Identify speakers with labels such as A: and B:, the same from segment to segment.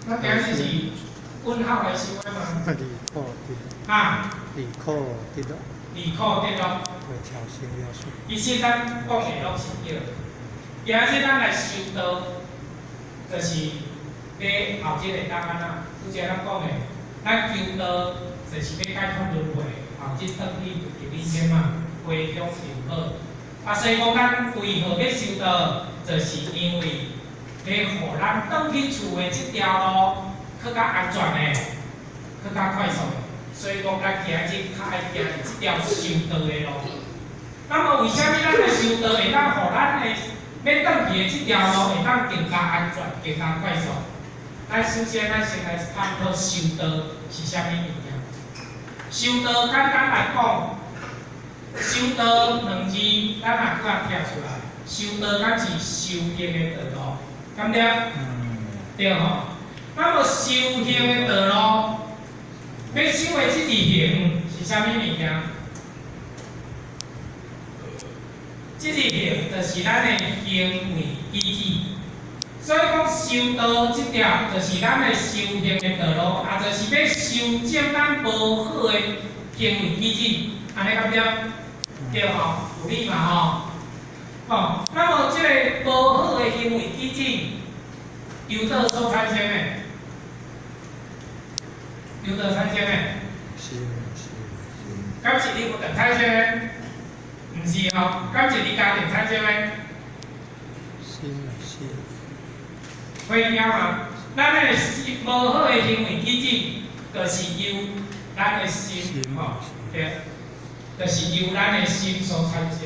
A: 咱今日是温校来收的嘛？
B: 离苦得乐。
A: 离苦得乐。
B: 会超生了事。
A: 其实咱讲的拢是对。今日咱来修道，就是要后一个答案啊。拄则咱讲的，咱求道就是要解脱轮回，后日转去入人间嘛，回乡就好。所以讲咱为何要修道，就是因为要互咱转去厝的这条路更加安全的，更加快速的。所以讲咱今日较爱行这条修道的路。那么为什么咱来修道会当互咱的要转去的这条路会当更加安全、更加快速？咱首先咱先来探讨修道是啥物物件。修道简单来讲，修道两字咱若搁听出来，修道咱是修行的道路，敢对？对吼。那么修行的道路，要修的这字行是啥物物件？这字行就是咱的行为举止。所以讲修道这条就是咱的修行的道路，也就是要修正咱无好的行为举止，安尼敢对？对吼，有理嘛吼。哦，那么这个无好的行为举止，由道所产生的，由道产生的，敢是你不得产生的？毋是吼，敢是你家庭产生的？可以听嘛？咱的无好的行为举止，就是由咱的心吼，对，就是由咱的心所产生的。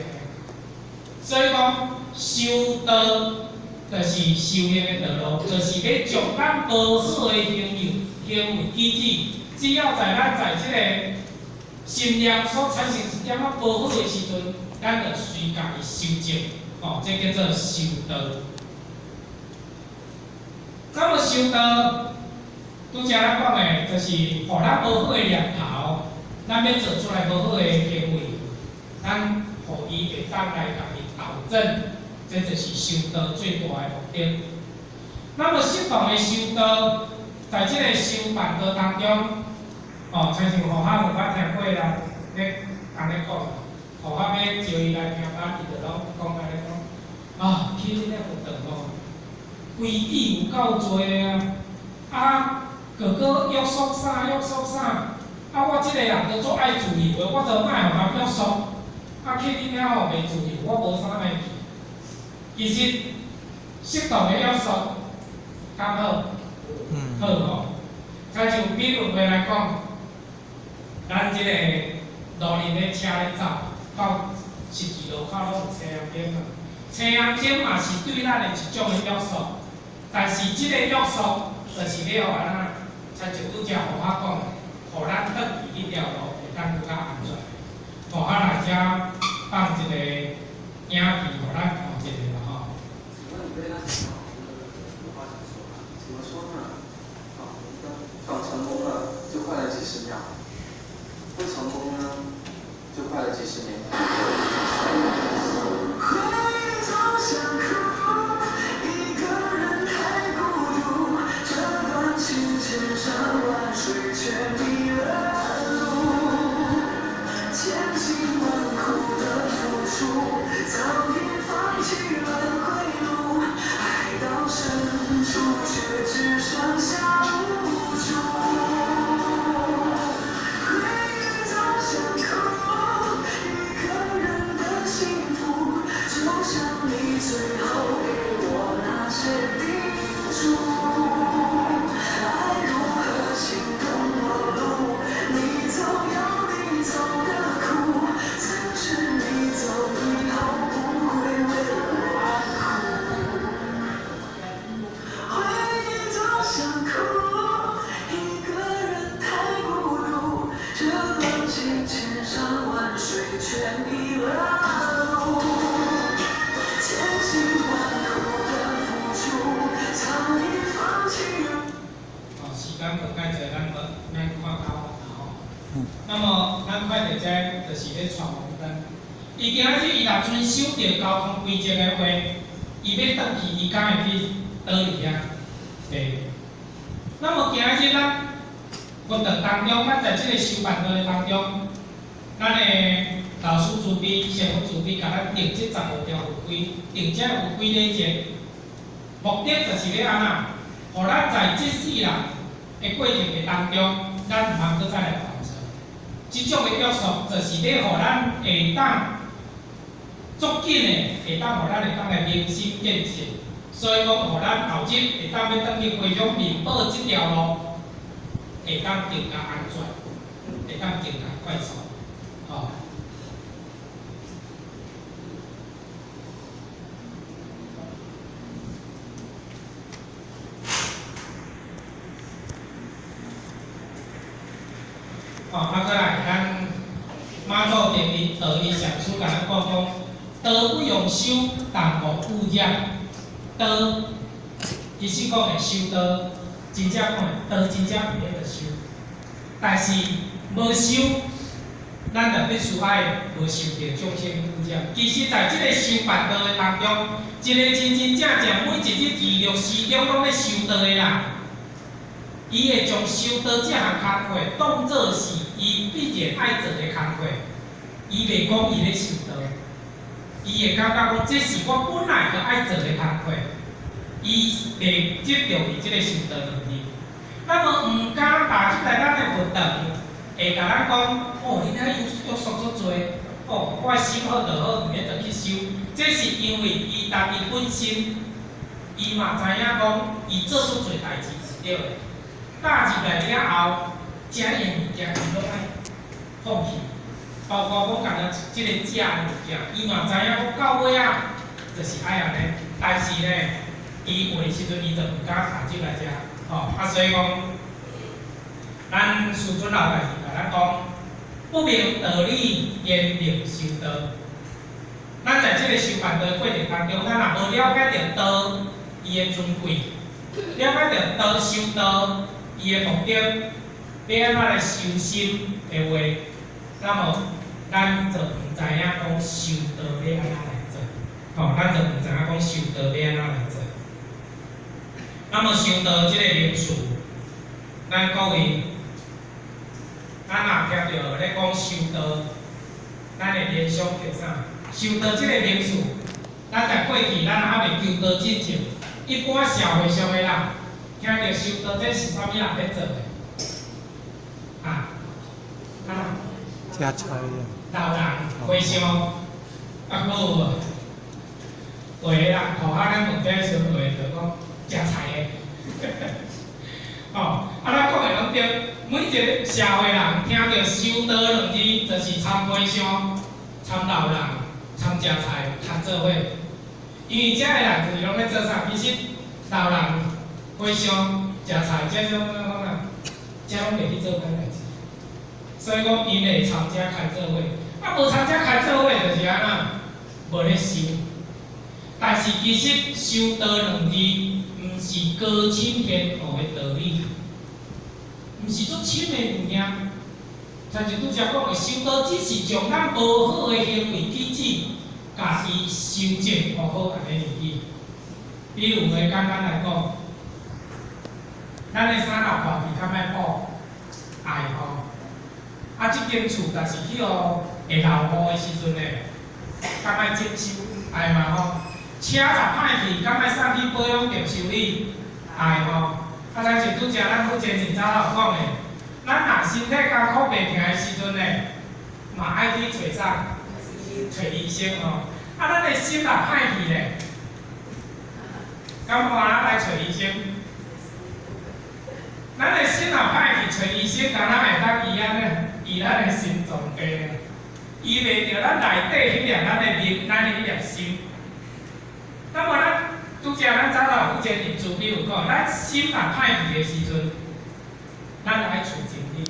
A: 所以讲，修道就是修行的道路，就是要将咱无好的行为举止，只要在这个心念所产生一点仔无好的时阵，咱就随家己修正，哦，这叫做修道。那么修道，拄则咱讲的，就是互咱无好的念头，咱要做出来无好的行为，咱互伊会当来家己导正，这就是修道最大的目的。那么适当的修道，在这个修办道当中，哦，亲像互校有捌听过啦，咧安尼讲，互校要招伊来听班，伊就拢讲安尼讲，去恁个学堂哦。规矩有够多啊！哥哥约束啥？我即个人就做爱注意，我就莫互人约束。去恁遐吼袂注意，我无啥物去。其实适当的约束，刚好，好吼。亲像比如话来讲，咱即个路面的车咧走，到十字路口拢有车阳灯嘛，车阳灯嘛是对咱的一种的约束。但是即个约束，就是要安怎？亲像拄则互我讲，互咱转去迄条路会当更加安全。互我来遮放一个影片，互咱看一下啦吼。
C: 请问你对那条有话想说吗？怎么说呢？仿成功了就快了几十秒，不成功呢就快了几十年。千山万水全迷了路，千辛万苦的付出，早已放弃了归路，爱到深处却只剩下无助。回忆总想哭，一个人的幸福，就像你最后给我那些叮嘱。
A: 那么，咱快点在就是咧传红灯。伊今仔日伊若遵守着交通规则的话，伊要转去，伊敢会去倒去遐？袂。那么今日咱活动当中，咱在这个修办道当中，咱的老师主编、社会主编，甲咱定这15条有规，定这有规礼节，目的就是要安怎，互咱在这世人的过程的当中，咱毋通搁再来犯错。这种的约束，就是要互咱会当足紧的，会当互咱会当来明心见性。所以讲，互咱后日会当要转去回乡面报这条路，会当更加安全，会当更加快速，吼。再来，咱马祖道义上书甲咱讲讲，道不用修，但无污染。道其实讲的修道，真正讲的道真正有咧着修，但是无修，咱就必须爱无受到众生污染。其实在这个修办道的当中，一个真真正正每一日26时中拢咧修道的人。伊会将修道这项工课当作是伊必然爱做的工课，伊袂讲伊咧修道，伊会感觉讲这是我本来就爱做的工课，伊袂执着于这个修道两字。那么毋敢踏出来咱的活动，会甲咱讲，哦，你遐约束足多，哦，我心好就好，毋免就去修。这是因为伊家己本身，伊嘛知影讲，伊做出侪代志是对的。踏入来了后，食的物件伊拢爱放弃，包括讲干那即个食的物件，伊嘛知影讲到尾啊，就是爱安尼。但是呢，伊有的时阵伊就毋敢踏入来食，吼所以讲，咱师尊老大是甲咱讲，不明道理焉能修道？咱在这个修办道的过程当中，咱若无了解到道伊的尊贵，了解到道修道。伊的目的，要安怎来修心的话，那么咱就毋知影讲修道要安怎来做，咱就毋知影讲修道要安怎来做。那么修道这个名词，咱各位，咱若听到咧讲修道，咱会联想到啥？修道这个名词，咱在过去咱还未求道进前，一般社会上的人。听到修道，这是啥物人咧做的？
B: 加菜
A: 老人回乡，还有画人，互咱问题时画就讲食菜的。咱讲的拢对，每一个社会人听到修道两字，就是参回乡、参老人、参食菜、参做伙。因为遮个人就是拢咧做啥？其实老人。回乡食菜，这种这拢袂去做歹代志，所以讲因会参加开做伙，无参加开做伙就是安怎，无咧修。但是其实修道两字，毋是高深偏厚的道理，毋是足深的物件。像是拄则讲的修道，只是将咱无好的行为举止，家己修正互好安尼而已。比如话简单来讲。咱的衫襖破去，较莫补爱即间厝，但是去互会流雨的时阵咧，较莫整修爱嘛车若歹去，较莫送去保养店修理爱但是拄则咱好前早有讲的，咱若身体艰苦袂行的时阵咧，嘛爱去找啥？找医生咱的心若歹去咧，敢换咱来找医生？咱的心若歹去找医生，敢若会当医咱的心脏病，医袂着咱内底迄粒咱的灵，咱的迄粒心。那么咱拄则咱早有有一个例子，比如讲，咱心若歹去的时阵，咱就爱找真理。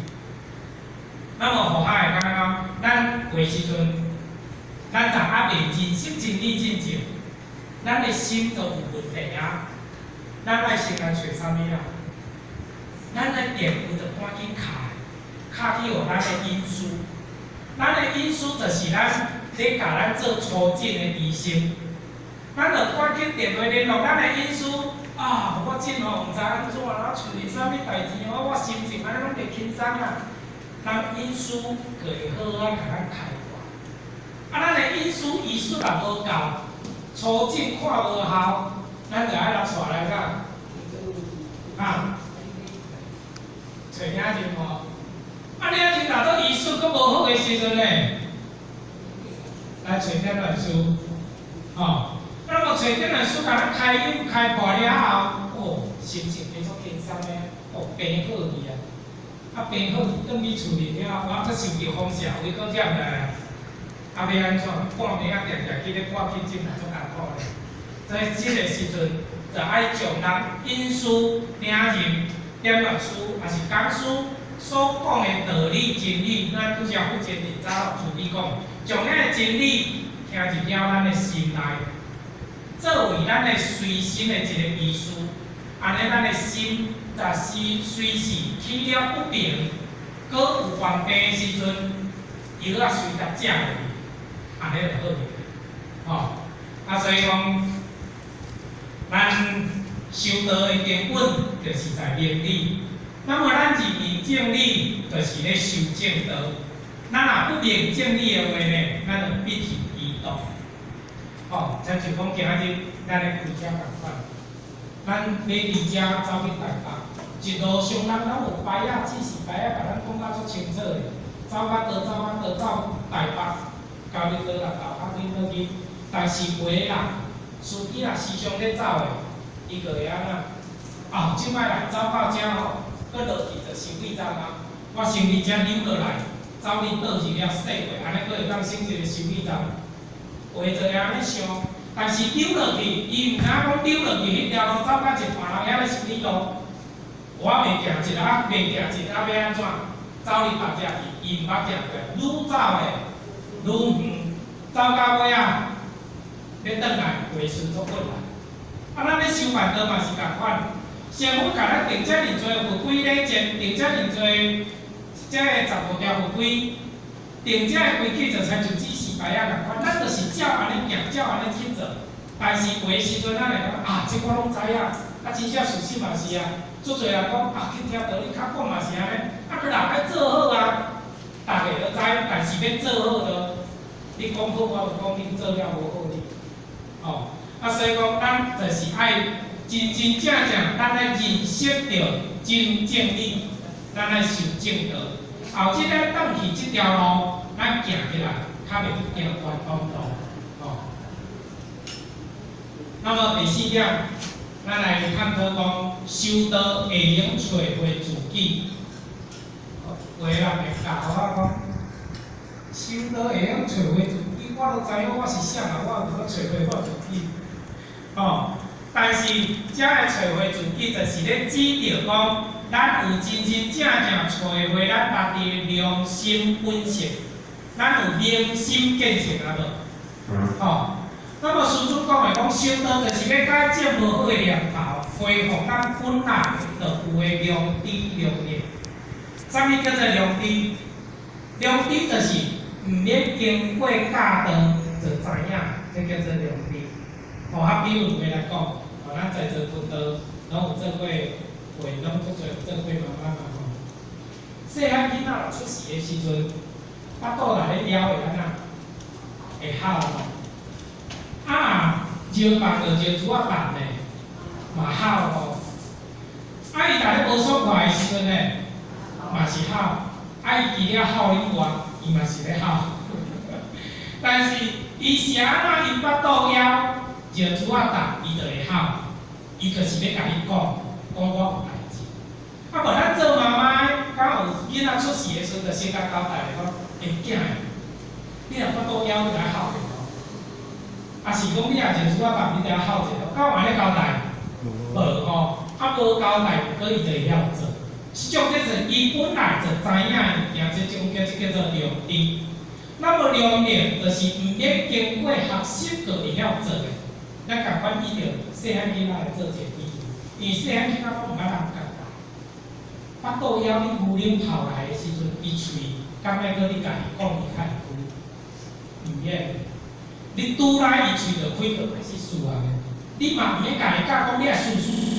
A: 那么互海会感觉讲，咱有时阵，咱若还未认识真理进前，咱的心就有问题啊。咱爱先来找啥物啊？咱的电有着赶紧卡去互咱的因素。咱的因素就是咱咧甲咱做初诊的医生，咱着赶紧电话联络咱的因素，啊，我真哦，毋知安怎啦，处理啥物代志哦，我心情安尼拢袂轻松啊。咱因书可以好啊，甲咱开发。啊，咱的因书医术也无够，初诊看无效，咱就爱来带来个啊，找领人无？啊，领人若做医术佫无好的时阵呢，来找点律师，哦。那么找点律师，甲咱开药开破了后，哦，心情变作轻松的，哦，病好去啊！啊，病好去，转去厝里了，我再受着风邪，胃搁减来，啊，要安怎？半暝啊，定定去咧挂去诊，也足艰苦咧。在即个时阵，就爱将咱因书、领人、点律师，也是讲师所讲的道理真理，咱拄则负责伫早处理讲，将咱的真理听入了咱的心内。作为咱的随身的一个医师，安尼咱的心若是随时起了不平，搁有患病的时阵，药啊随着食落去，安尼就好去。吼，啊，所以讲，咱修道的根本就是在明理。那么咱是明正理，就是咧修正道。咱若不明正理的话呢，咱就必须移动。哦，像就讲今仔日咱咧开车共款，咱要伫遮走去台北，一路上咱有牌仔指示牌仔，甲咱讲甲足清楚的，走到倒，走到倒，走台北，交你倒来到啊边倒去。但是有的人，司机若时常咧走的，伊就会安怎？啊，即摆来走到遮吼，搁落去就行李站啊，我行李遮扭落来，走你倒去了洗过，安尼搁会当省一个行李站。话就会安尼想，但是溜落去，伊毋知影讲溜落去迄条路走到一半，人遐咧行李路，我袂行一下，袂行一下要安怎？走你别只去，伊毋捌行过，愈走诶愈远，走到尾啊，要转来回顺足困难。啊，咱咧修办道嘛是共款，政府甲咱定遮尔多法规咧定遮尔多遮个15条法规，定遮个规矩就亲像指示牌仔共款，咱就是照安尼行，照安尼去做。但是有诶时阵，咱会讲啊，这我拢知影，啊，真正事实嘛是啊。足侪人讲啊，去听道理较讲嘛是安尼，啊，你若爱做好啊，逐个都知，但是要做好着，你讲好我就讲你做了无好哩。哦，啊，所以讲咱就是爱真真正正，咱来认识着真正理，咱来修正道。后即个转去即条路，咱行起来较袂去行传统路。哦，那么第四点，咱来探讨讲修道会用找回自己。有个人会教我讲，修道会用找回自己，我都知影我是啥啊，我有要找回我自己。哦，但是遮个找回自己，就是咧指着讲，咱有真真正正找回咱家己的良心本性，咱有明心见性啊无？哦。那么师尊讲的讲修道，就是要改正无好的念头，恢复咱本来就有的良知良念。啥物叫做良知？良知就是毋免经过教导就知影，这叫做良知。哦，啊，比如话来讲，哦，咱在座分道，拢有做过会，拢做做过妈妈嘛吼。细汉囡仔若出世的时阵，腹肚内咧枵会安怎？会哭吼。啊，招饭就招煮啊饭嘞，嘛好吼。啊，伊若咧无爽快的时阵咧，嘛是好。啊，伊除了好以外，伊嘛是咧好。但是伊是安怎？伊腹肚枵，招煮啊饭，伊就会好。伊就是要甲你讲我有代志。啊，无咱做妈妈的，敢有囡仔出世的时阵，就先甲交代咧讲，囝，你若腹肚枵，你来好。啊，是讲你也就主要把你条好者，敢有安尼交代？无吼，啊无交代，可以就会晓做。即种叫做伊本来就知影的物件，即种叫做良知。那么良知就是毋免经过学习就会晓做的。咱共款以着细汉囡仔来做一个比喻，因为细汉囡仔拢毋捌人教导。腹肚枵你牛奶泡来的时阵，伊喙敢要搁你家己讲伊较会开，毋免。你拄来伊喙就开，就开始输啊！你嘛免家己教讲你系事事。